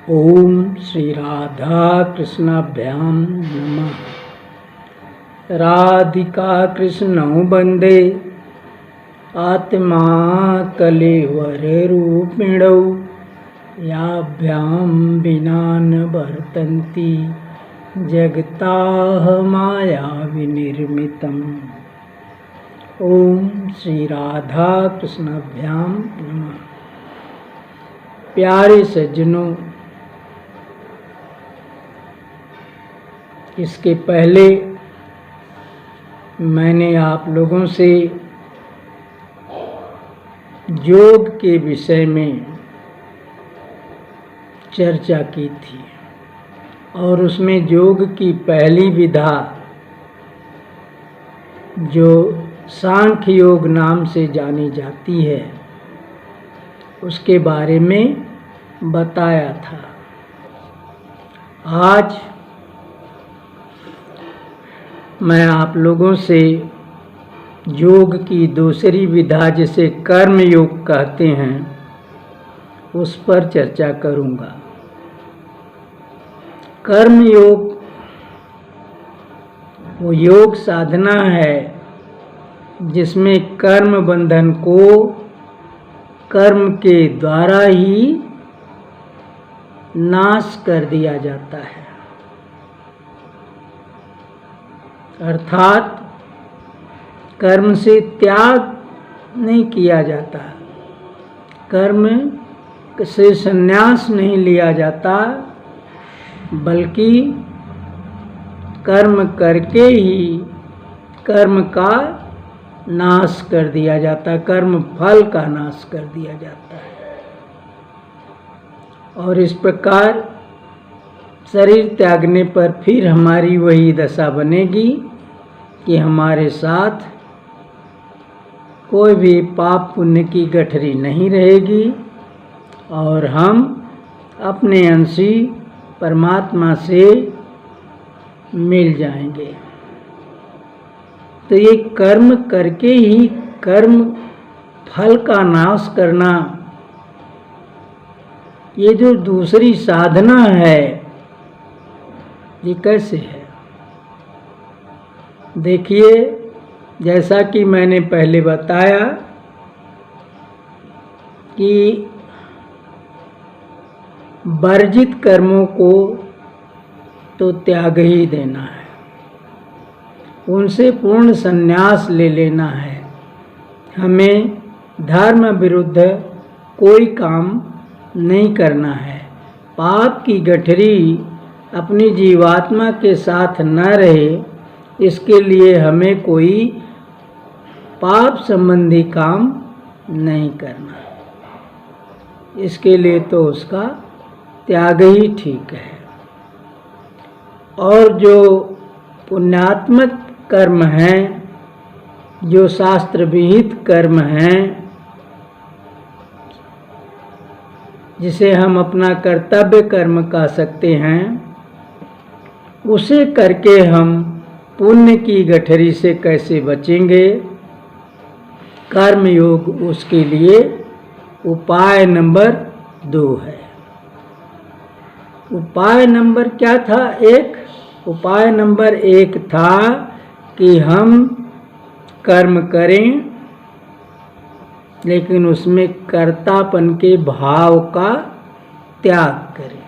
ओम श्री राधा कृष्णाभ्यां नमः। राधिका कृष्णौ वंदे आत्मा कलेवर रूपिणौ याभ्यां विना न वर्तन्ति जगताः माया विनिर्मितम्। ओम श्री राधा कृष्णाभ्यां नमः। प्यारे सज्जनों, इसके पहले मैंने आप लोगों से योग के विषय में चर्चा की थी और उसमें योग की पहली विधा जो सांख्य योग नाम से जानी जाती है उसके बारे में बताया था। आज मैं आप लोगों से योग की दूसरी विधा जिसे कर्म योग कहते हैं उस पर चर्चा करूंगा। कर्म योग वो योग साधना है जिसमें कर्म बंधन को कर्म के द्वारा ही नाश कर दिया जाता है, अर्थात कर्म से त्याग नहीं किया जाता, कर्म से संन्यास नहीं लिया जाता, बल्कि कर्म करके ही कर्म का नाश कर दिया जाता है, कर्म फल का नाश कर दिया जाता है। और इस प्रकार शरीर त्यागने पर फिर हमारी वही दशा बनेगी कि हमारे साथ कोई भी पाप पुण्य की गठरी नहीं रहेगी और हम अपने अंशी परमात्मा से मिल जाएंगे। तो ये कर्म करके ही कर्म फल का नाश करना, ये जो दूसरी साधना है ये कैसे है? देखिए, जैसा कि मैंने पहले बताया कि वर्जित कर्मों को तो त्याग ही देना है, उनसे पूर्ण संन्यास ले लेना है। हमें धर्म विरुद्ध कोई काम नहीं करना है। पाप की गठरी अपनी जीवात्मा के साथ न रहे, इसके लिए हमें कोई पाप संबंधी काम नहीं करना। इसके लिए तो उसका त्याग ही ठीक है। और जो पुण्यात्मक कर्म हैं, जो शास्त्र विहित कर्म हैं, जिसे हम अपना कर्तव्य कर्म कह सकते हैं, उसे करके हम पुण्य की गठरी से कैसे बचेंगे? कर्म योग उसके लिए उपाय नंबर 2 है। उपाय नंबर क्या था? उपाय नंबर 1 था कि हम कर्म करें लेकिन उसमें कर्तापन के भाव का त्याग करें।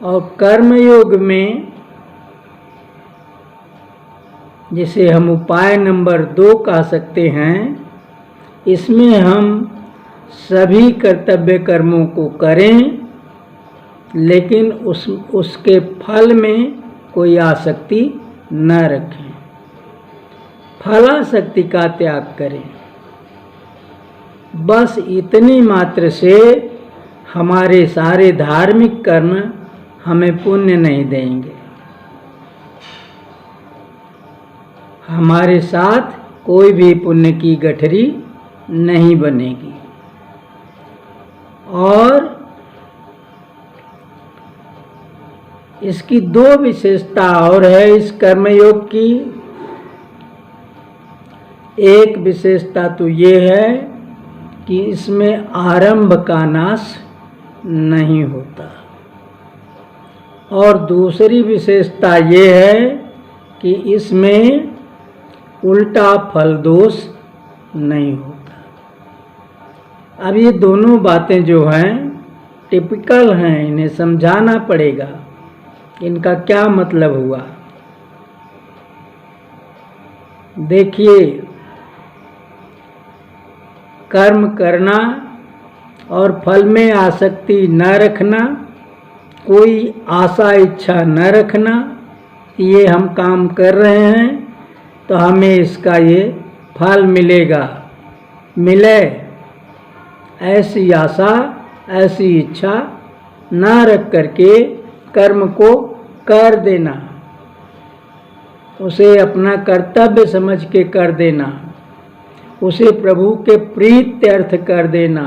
और कर्मयोग में, जिसे हम उपाय नंबर 2 कह सकते हैं, इसमें हम सभी कर्तव्य कर्मों को करें लेकिन उसके फल में कोई आसक्ति न रखें, फलासक्ति का त्याग करें। बस इतनी मात्र से हमारे सारे धार्मिक कर्म हमें पुण्य नहीं देंगे, हमारे साथ कोई भी पुण्य की गठरी नहीं बनेगी। और इसकी 2 विशेषता और है इस कर्मयोग की। एक विशेषता तो ये है कि इसमें आरंभ का नाश नहीं होता। और दूसरी विशेषता ये है कि इसमें उल्टा फल दोष नहीं होता। अब ये दोनों बातें जो हैं टिपिकल हैं, इन्हें समझाना पड़ेगा इनका क्या मतलब हुआ। देखिए, कर्म करना और फल में आसक्ति न रखना, कोई आशा इच्छा न रखना, ये हम काम कर रहे हैं तो हमें इसका ये फल मिलेगा, मिले, ऐसी आशा ऐसी इच्छा न रख करके कर्म को कर देना, उसे अपना कर्तव्य समझ के कर देना, उसे प्रभु के प्रीत्यर्थ कर देना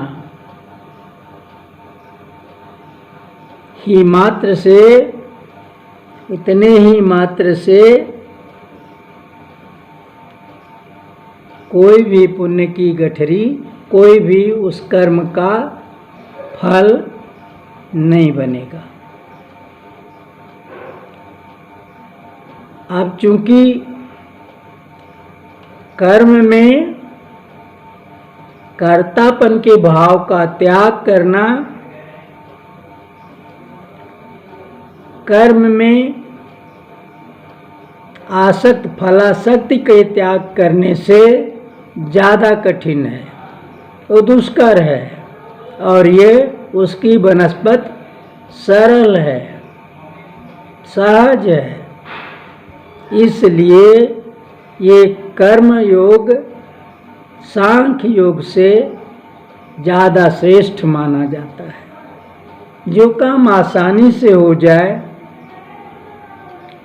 ही मात्र से, इतने ही मात्र से कोई भी पुण्य की गठरी, कोई भी उस कर्म का फल नहीं बनेगा। अब चूंकि कर्म में कर्तापन के भाव का त्याग करना, कर्म में आसक्त फलासक्ति के त्याग करने से ज़्यादा कठिन है, वो दुष्कर है, और ये उसकी बनस्पत सरल है, सहज है। इसलिए ये कर्म योग सांख्य योग से ज़्यादा श्रेष्ठ माना जाता है। जो काम आसानी से हो जाए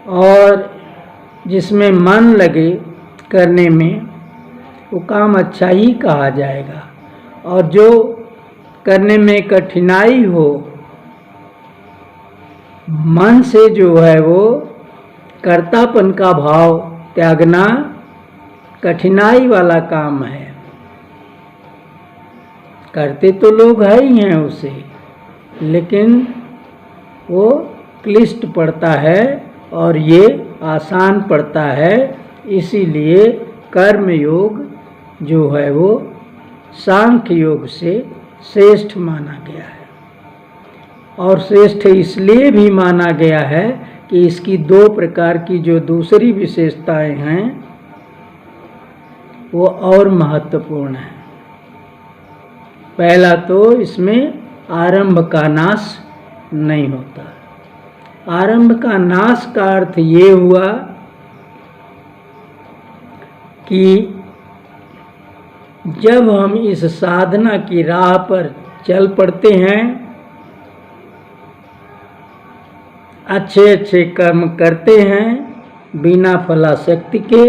और जिसमें मन लगे करने में, वो काम अच्छा ही कहा जाएगा। और जो करने में कठिनाई हो, मन से जो है वो कर्तापन का भाव त्यागना कठिनाई वाला काम है। करते तो लोग है ही हैं उसे, लेकिन वो क्लिष्ट पड़ता है और ये आसान पड़ता है। इसीलिए कर्म योग जो है वो सांख्य योग से श्रेष्ठ माना गया है। और श्रेष्ठ इसलिए भी माना गया है कि इसकी दो प्रकार की जो दूसरी विशेषताएं हैं वो और महत्वपूर्ण है। पहला तो इसमें आरंभ का नाश नहीं होता। आरंभ का नाश का अर्थ ये हुआ कि जब हम इस साधना की राह पर चल पड़ते हैं, अच्छे अच्छे कर्म करते हैं बिना फलासक्ति के,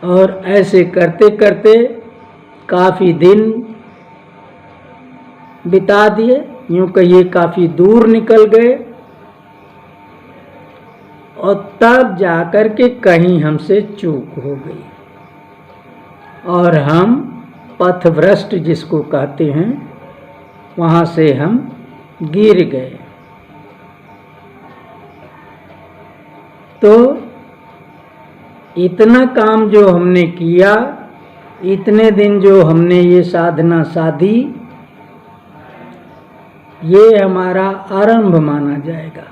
और ऐसे करते करते काफ़ी दिन बिता दिए, यूँ कहिए काफ़ी दूर निकल गए, और तब जाकर के कहीं हमसे चूक हो गई और हम पथभ्रष्ट जिसको कहते हैं वहाँ से हम गिर गए। तो इतना काम जो हमने किया, इतने दिन जो हमने ये साधना साधी, ये हमारा आरंभ माना जाएगा।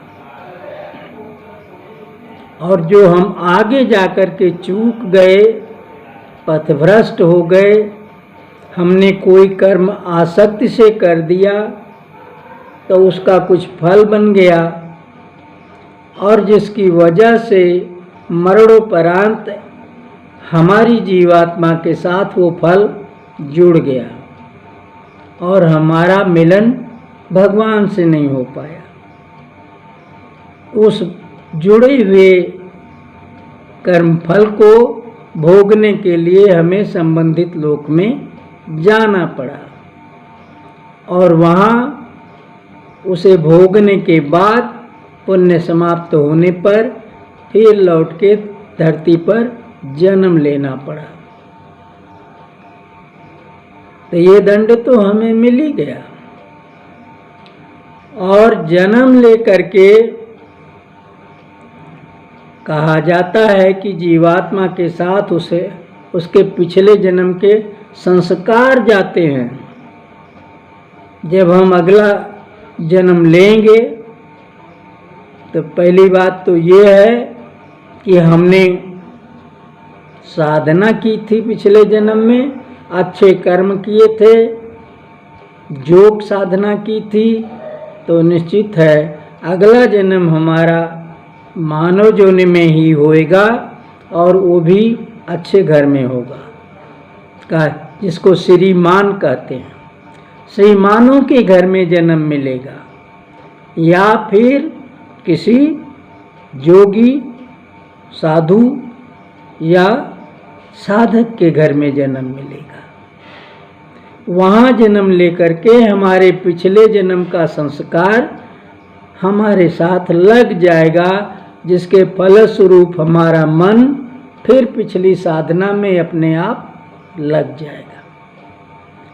और जो हम आगे जाकर के चूक गए, पथभ्रष्ट हो गए, हमने कोई कर्म आसक्ति से कर दिया तो उसका कुछ फल बन गया, और जिसकी वजह से मरणोपरांत हमारी जीवात्मा के साथ वो फल जुड़ गया और हमारा मिलन भगवान से नहीं हो पाया। उस जुड़े हुए कर्मफल को भोगने के लिए हमें संबंधित लोक में जाना पड़ा, और वहाँ उसे भोगने के बाद पुण्य समाप्त होने पर फिर लौट के धरती पर जन्म लेना पड़ा। तो ये दंड तो हमें मिल ही गया। और जन्म लेकर के कहा जाता है कि जीवात्मा के साथ उसे उसके पिछले जन्म के संस्कार जाते हैं। जब हम अगला जन्म लेंगे तो पहली बात तो ये है कि हमने साधना की थी पिछले जन्म में, अच्छे कर्म किए थे, योग साधना की थी, तो निश्चित है अगला जन्म हमारा मानव योनि में ही होएगा और वो भी अच्छे घर में होगा, जिसको श्रीमान कहते हैं। श्रीमानों के घर में जन्म मिलेगा या फिर किसी योगी साधु या साधक के घर में जन्म मिलेगा। वहाँ जन्म लेकर के हमारे पिछले जन्म का संस्कार हमारे साथ लग जाएगा, जिसके फलस्वरूप हमारा मन फिर पिछली साधना में अपने आप लग जाएगा।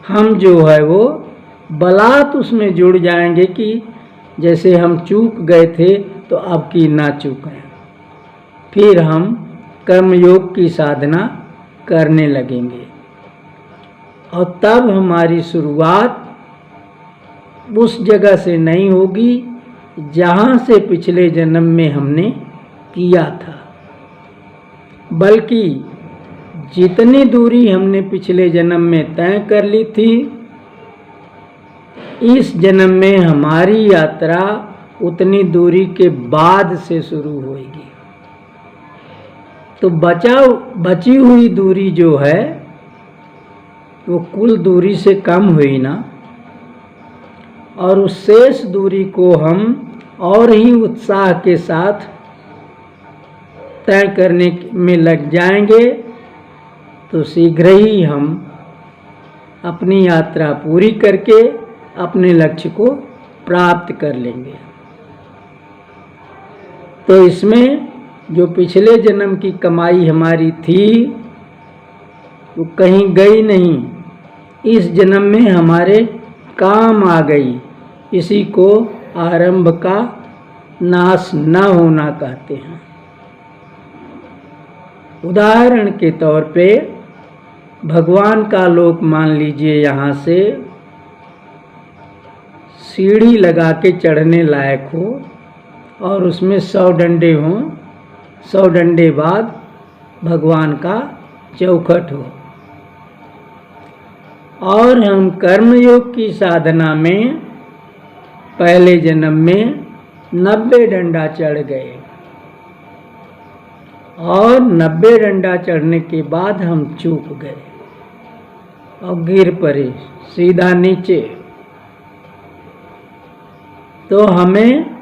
हम जो है वो बलात् उसमें जुड़ जाएंगे कि जैसे हम चूक गए थे तो अब की ना चूकें। फिर हम कर्मयोग की साधना करने लगेंगे और तब हमारी शुरुआत उस जगह से नहीं होगी जहाँ से पिछले जन्म में हमने किया था, बल्कि जितनी दूरी हमने पिछले जन्म में तय कर ली थी, इस जन्म में हमारी यात्रा उतनी दूरी के बाद से शुरू होगी। तो बची हुई दूरी जो है वो कुल दूरी से कम हुई ना, और उस शेष दूरी को हम और ही उत्साह के साथ तय करने में लग जाएंगे, तो शीघ्र ही हम अपनी यात्रा पूरी करके अपने लक्ष्य को प्राप्त कर लेंगे। तो इसमें जो पिछले जन्म की कमाई हमारी थी वो कहीं गई नहीं, इस जन्म में हमारे काम आ गई। इसी को आरंभ का नाश न होना कहते हैं। उदाहरण के तौर पे भगवान का लोक मान लीजिए, यहाँ से सीढ़ी लगा के चढ़ने लायक हो और उसमें 100 डंडे हों, 100 डंडे बाद भगवान का चौखट हो, और हम कर्मयोग की साधना में पहले जन्म में 90 डंडा चढ़ गए और 90 डंडा चढ़ने के बाद हम चूक गए और गिर पड़े सीधा नीचे। तो हमें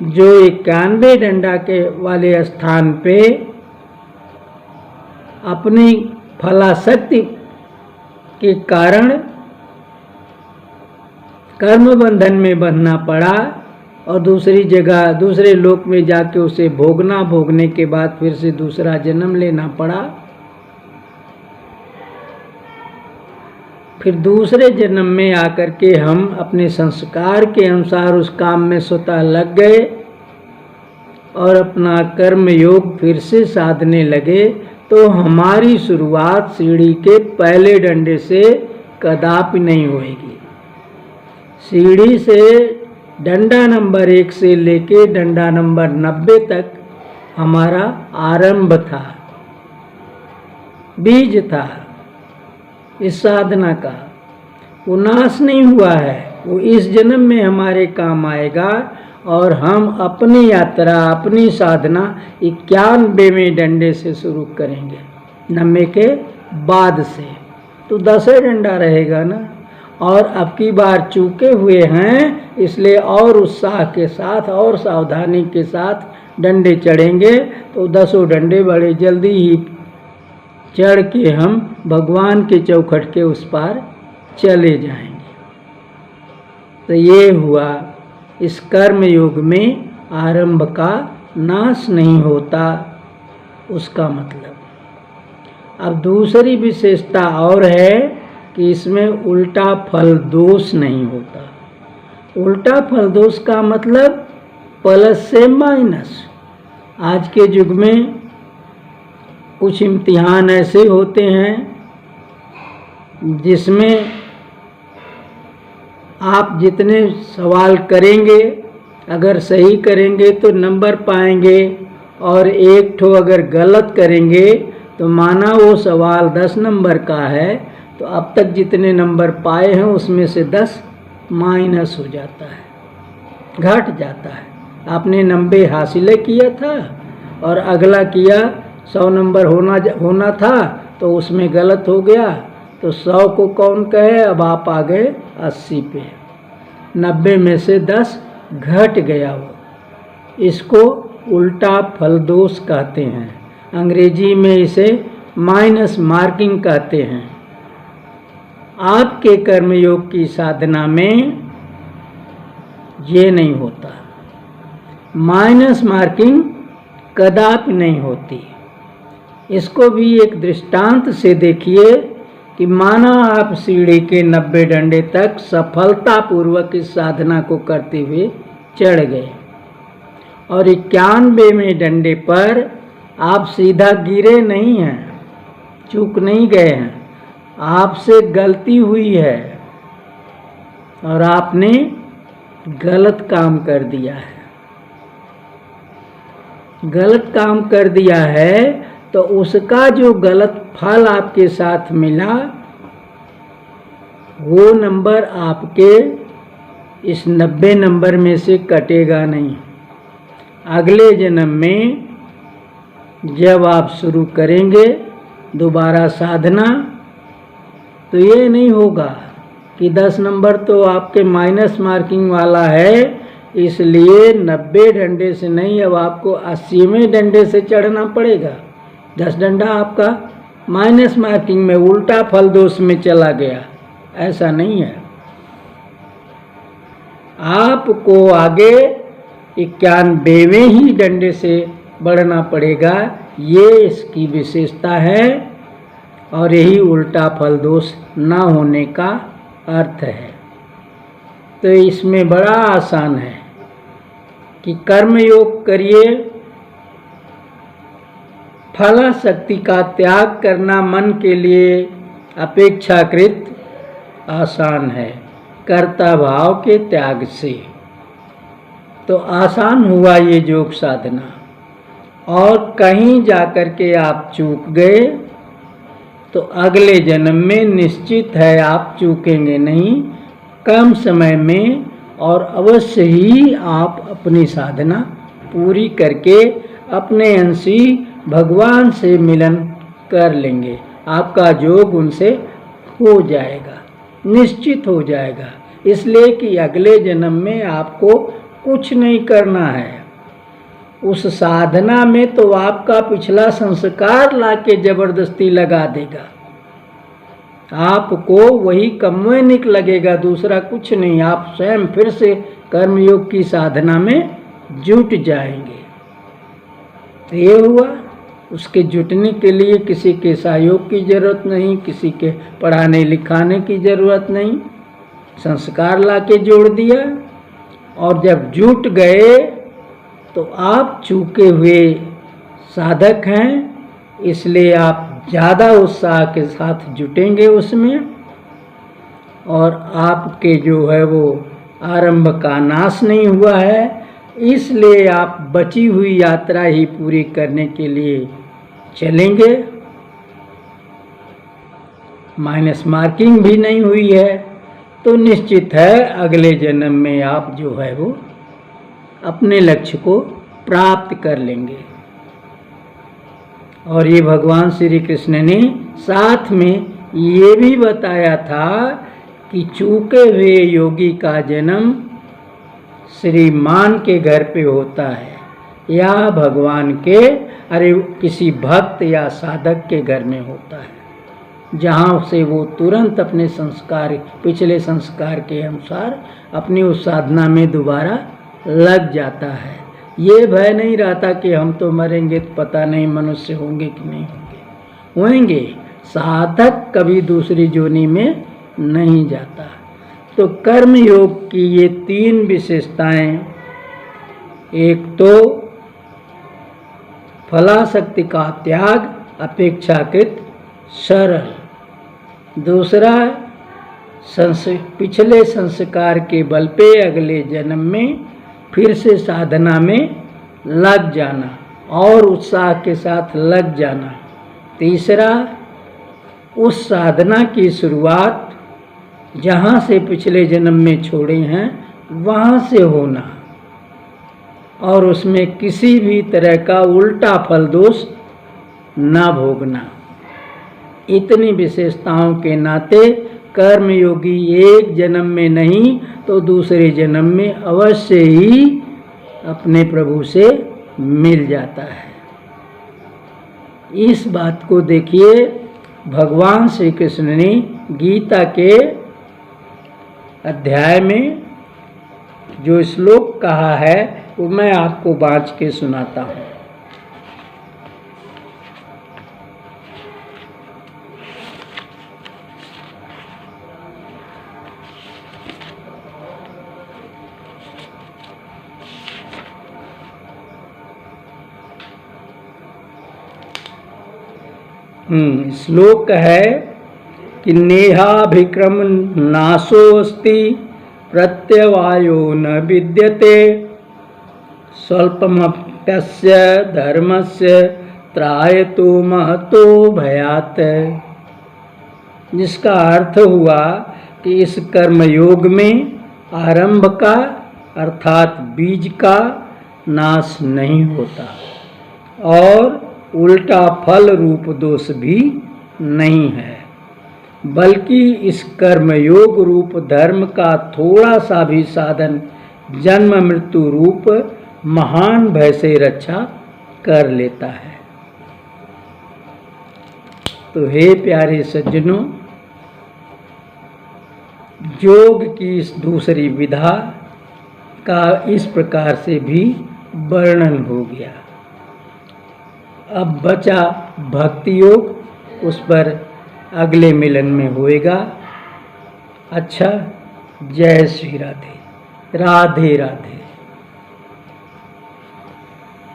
जो 91 डंडा के वाले स्थान पे अपनी फलाशक्ति के कारण कर्म बंधन में बंधना पड़ा और दूसरी जगह दूसरे लोक में जाके उसे भोगने के बाद फिर से दूसरा जन्म लेना पड़ा। फिर दूसरे जन्म में आकर के हम अपने संस्कार के अनुसार उस काम में स्वतः लग गए और अपना कर्म योग फिर से साधने लगे। तो हमारी शुरुआत सीढ़ी के पहले डंडे से कदापि नहीं होएगी। सीढ़ी से डंडा नंबर 1 से लेके डंडा नंबर 90 तक हमारा आरंभ था, बीज था इस साधना का। वो नाश नहीं हुआ है, वो इस जन्म में हमारे काम आएगा और हम अपनी यात्रा अपनी साधना 91वें डंडे से शुरू करेंगे, 90 के बाद से। तो 10 डंडा रहेगा ना, और अब की बार चूके हुए हैं इसलिए और उत्साह के साथ और सावधानी के साथ डंडे चढ़ेंगे। तो 10 डंडे बड़े जल्दी ही चढ़ के हम भगवान के चौखट के उस पार चले जाएंगे। तो ये हुआ इस कर्म योग में आरंभ का नाश नहीं होता, उसका मतलब। अब दूसरी विशेषता और है कि इसमें उल्टा फल दोष नहीं होता। उल्टा फल दोष का मतलब प्लस से माइनस। आज के युग में कुछ इम्तिहान ऐसे होते हैं जिसमें आप जितने सवाल करेंगे अगर सही करेंगे तो नंबर पाएंगे, और एक ठो अगर गलत करेंगे तो माना वो सवाल 10 नंबर का है तो अब तक जितने नंबर पाए हैं उसमें से 10 माइनस हो जाता है, घट जाता है। आपने 90 हासिल किया था और अगला किया 100 नंबर होना था तो उसमें गलत हो गया, तो 100 को कौन कहे, अब आप आ गए 80 पे, 90 में से 10 घट गया वो। इसको उल्टा फल दोष कहते हैं, अंग्रेजी में इसे माइनस मार्किंग कहते हैं। आपके कर्मयोग की साधना में ये नहीं होता, माइनस मार्किंग कदापि नहीं होती। इसको भी एक दृष्टांत से देखिए कि माना आप सीढ़ी के 90 डंडे तक सफलतापूर्वक इस साधना को करते हुए चढ़ गए और 91वें डंडे पर आप सीधा गिरे नहीं हैं, चूक नहीं गए हैं, आपसे गलती हुई है और आपने गलत काम कर दिया है। गलत काम कर दिया है तो उसका जो गलत फल आपके साथ मिला वो नंबर आपके इस 90 नंबर में से कटेगा नहीं। अगले जन्म में जब आप शुरू करेंगे दोबारा साधना तो ये नहीं होगा कि 10 नंबर तो आपके माइनस मार्किंग वाला है इसलिए 90 डंडे से नहीं, अब आपको 80वें डंडे से चढ़ना पड़ेगा। 10 डंडा आपका माइनस मार्किंग में उल्टा फल दोष में चला गया, ऐसा नहीं है। आपको आगे 91वें ही डंडे से बढ़ना पड़ेगा, ये इसकी विशेषता है और यही उल्टा फल दोष ना होने का अर्थ है। तो इसमें बड़ा आसान है कि कर्म योग करिए, फलाशक्ति का त्याग करना मन के लिए अपेक्षाकृत आसान है कर्ता भाव के त्याग से। तो आसान हुआ ये योग साधना, और कहीं जाकर के आप चूक गए तो अगले जन्म में निश्चित है आप चूकेंगे नहीं, कम समय में और अवश्य ही आप अपनी साधना पूरी करके अपने अंशी भगवान से मिलन कर लेंगे। आपका योग उनसे हो जाएगा, निश्चित हो जाएगा। इसलिए कि अगले जन्म में आपको कुछ नहीं करना है। उस साधना में तो आपका पिछला संस्कार लाके जबरदस्ती लगा देगा, आपको वही कम्युनिक लगेगा, दूसरा कुछ नहीं। आप स्वयं फिर से कर्मयोग की साधना में जुट जाएंगे। तो ये हुआ, उसके जुटने के लिए किसी के सहयोग की जरूरत नहीं, किसी के पढ़ाने लिखाने की जरूरत नहीं, संस्कार लाके जोड़ दिया। और जब जुट गए तो आप चूके हुए साधक हैं, इसलिए आप ज़्यादा उत्साह के साथ जुटेंगे उसमें, और आपके जो है वो आरंभ का नाश नहीं हुआ है, इसलिए आप बची हुई यात्रा ही पूरी करने के लिए चलेंगे। माइनस मार्किंग भी नहीं हुई है तो निश्चित है अगले जन्म में आप जो है वो अपने लक्ष्य को प्राप्त कर लेंगे। और ये भगवान श्री कृष्ण ने साथ में ये भी बताया था कि चूके हुए योगी का जन्म श्रीमान के घर पे होता है या भगवान के किसी भक्त या साधक के घर में होता है, जहाँ से वो तुरंत अपने संस्कार, पिछले संस्कार के अनुसार अपनी उस साधना में दोबारा लग जाता है। ये भय नहीं रहता कि हम तो मरेंगे तो पता नहीं मनुष्य होंगे कि नहीं होंगे। साधक कभी दूसरी जोनी में नहीं जाता। तो कर्म योग की ये 3 विशेषताएं, एक तो फलाशक्ति का त्याग अपेक्षाकृत सरल, दूसरा पिछले संस्कार के बल पे अगले जन्म में फिर से साधना में लग जाना और उत्साह के साथ लग जाना, तीसरा उस साधना की शुरुआत जहाँ से पिछले जन्म में छोड़े हैं वहाँ से होना और उसमें किसी भी तरह का उल्टा फल दोष ना भोगना। इतनी विशेषताओं के नाते कर्मयोगी एक जन्म में नहीं तो दूसरे जन्म में अवश्य ही अपने प्रभु से मिल जाता है। इस बात को देखिए, भगवान श्री कृष्ण ने गीता के अध्याय में जो श्लोक कहा है वो मैं आपको बाँच के सुनाता हूँ। श्लोक है कि नेहाभिक्रम नाशोऽस्ति प्रत्यवायो न विद्यते स्वल्पमप्यस्य धर्मस्य त्रायतो महतो भयात्। जिसका अर्थ हुआ कि इस कर्मयोग में आरंभ का अर्थात बीज का नाश नहीं होता और उल्टा फल रूप दोष भी नहीं है, बल्कि इस कर्मयोग रूप धर्म का थोड़ा सा भी साधन जन्म मृत्यु रूप महान भय से रक्षा कर लेता है। तो हे प्यारे सज्जनों, योग की इस दूसरी विधा का इस प्रकार से भी वर्णन हो गया। अब बचा भक्ति योग, उस पर अगले मिलन में होएगा। अच्छा, जय श्री राधे, राधे राधे।